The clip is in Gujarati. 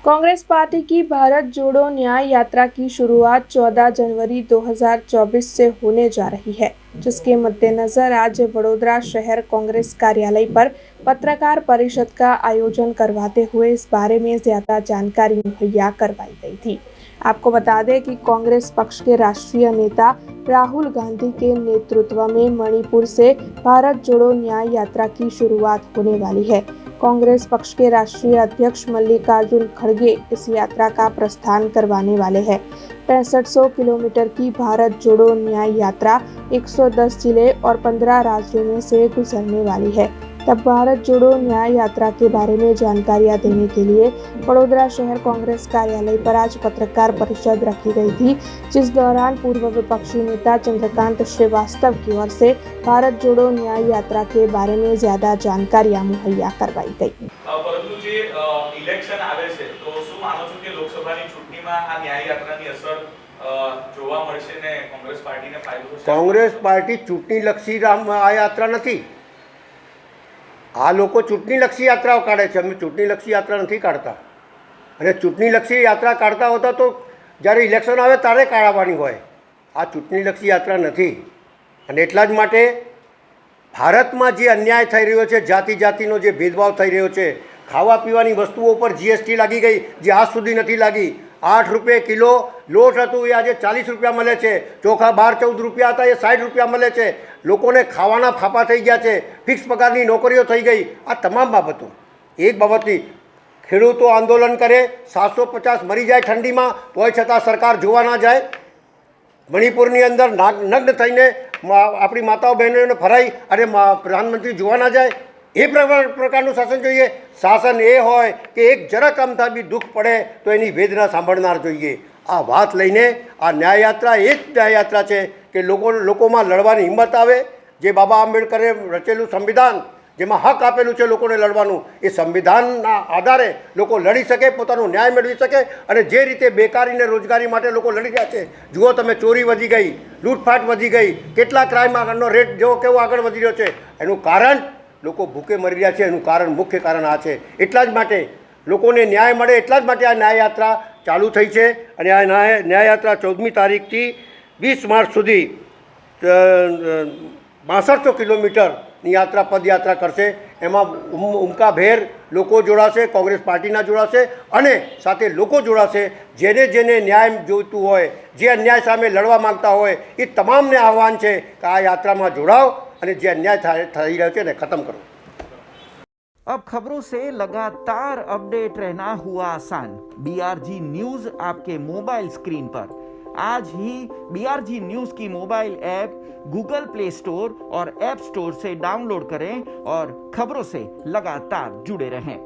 कांग्रेस पार्टी की भारत जोड़ो न्याय यात्रा की शुरुआत 14 जनवरी 2024 से होने जा रही है, जिसके मद्देनजर आज वडोदरा शहर कांग्रेस कार्यालय पर पत्रकार परिषद का आयोजन करवाते हुए इस बारे में ज्यादा जानकारी मुहैया करवाई गई थी। आपको बता दें कि कांग्रेस पक्ष के राष्ट्रीय नेता राहुल गांधी के नेतृत्व में मणिपुर से भारत जोड़ो न्याय यात्रा की शुरुआत होने वाली है। कांग्रेस पक्ष के राष्ट्रीय अध्यक्ष मल्लिकार्जुन खड़गे इस यात्रा का प्रस्थान करवाने वाले हैं। 6500 किलोमीटर की भारत जोड़ो न्याय यात्रा 110 जिले और 15 राज्यों में से गुजरने वाली है। तब भारत जोड़ो न्याय यात्रा के बारे में जानकारियां देने के लिए वडोदरा शहर कांग्रेस कार्यालय पर आज पत्रकार परिषद रखी गई थी, जिस दौरान पूर्व विपक्षी नेता चंद्रकांत श्रीवास्तव की ओर से भारत जोड़ो न्याय यात्रा के बारे में ज्यादा जानकारियां मुहैया करवाई गई। परंतु जे इलेक्शन आवे छे तो શું માનો છો કે લોકસભાની ચૂંટણીમાં આ ન્યાય યાત્રાની અસર જોવા મળશે ને કોંગ્રેસ પાર્ટીને ફાયદો થશે? કોંગ્રેસ પાર્ટી ચૂંટણીલક્ષી આ યાત્રા નથી। આ લોકો ચૂંટણીલક્ષી યાત્રાઓ કાઢે છે, અમે ચૂંટણીલક્ષી યાત્રા નથી કાઢતા। અને ચૂંટણીલક્ષી યાત્રા કાઢતા હોતા તો જ્યારે ઇલેક્શન આવે ત્યારે કાઢવાની હોય। આ ચૂંટણીલક્ષી યાત્રા નથી। અને એટલા જ માટે ભારતમાં જે અન્યાય થઈ રહ્યો છે, જાતિ જાતિનો જે ભેદભાવ થઈ રહ્યો છે, ખાવા પીવાની વસ્તુઓ પર જીએસટી લાગી ગઈ જે આજ સુધી નથી લાગી। 8 રૂપિયા કિલો લોટ હતું એ આજે 40 રૂપિયા મળે છે। ચોખા 12-14 રૂપિયા હતા એ 60 રૂપિયા મળે છે। લોકોને ખાવાના ફાફા થઈ ગયા છે, ફિક્સ પગારની નોકરીઓ થઈ ગઈ। આ તમામ બાબતો એક બાબતની ખેડૂતો આંદોલન કરે, 750 મરી જાય ઠંડીમાં તોય છતાં સરકાર જોવા ના જાય। મણિપુરની અંદર નગ્ન થઈને આપણી માતાઓ બહેનોને ફરાઈ અને પ્રધાનમંત્રી જોવા ના જાય। એ પ્રકારનું શાસન જોઈએ। શાસન એ હોય કે એક જરાક અમથા બી દુઃખ પડે તો એની વેદના સાંભળનાર જોઈએ। આ વાત લઈને આ ન્યાયયાત્રા એ જ ન્યાયયાત્રા છે કે લોકોમાં લડવાની હિંમત આવે। જે બાબા આંબેડકરે રચેલું સંવિધાન જેમાં હક આપેલું છે લોકોને લડવાનું, એ સંવિધાનના આધારે લોકો લડી શકે, પોતાનો ન્યાય મેળવી શકે। અને જે રીતે બેકારી ને રોજગારી માટે લોકો લડી રહ્યા છે, જુઓ તમે, ચોરી વધી ગઈ, લૂંટફાટ વધી ગઈ, કેટલા ક્રાઇમનો રેટ જેવો કેવો આગળ વધી રહ્યો છે। એનું કારણ લોકો ભૂખે મરી રહ્યા છે, એનું કારણ મુખ્ય કારણ આ છે। એટલા જ માટે લોકોને ન્યાય મળે એટલા જ માટે આ ન્યાયયાત્રા ચાલુ થઈ છે। અને આ ન્યાયયાત્રા 14મી તારીખથી 20 માર્ચ સુધી 6200 કિલોમીટરની યાત્રા પદયાત્રા કરશે। એમાં ઉમકાભેર લોકો જોડાશે, કોંગ્રેસ પાર્ટીના જોડાશે અને સાથે લોકો જોડાશે જેને જેને ન્યાય જોઈતું હોય, જે અન્યાય સામે લડવા માંગતા હોય, એ તમામને આહવાન છે કે આ યાત્રામાં જોડાઓ અને જે अन्याय થઈ રહ્યો છે ને खत्म करो। अब खबरों से लगातार अपडेट रहना हुआ आसान। BRG न्यूज आपके मोबाइल स्क्रीन पर आज ही BRG न्यूज की mobile app Google play store और ऐप स्टोर से डाउनलोड करें और खबरों से लगातार जुड़े रहें।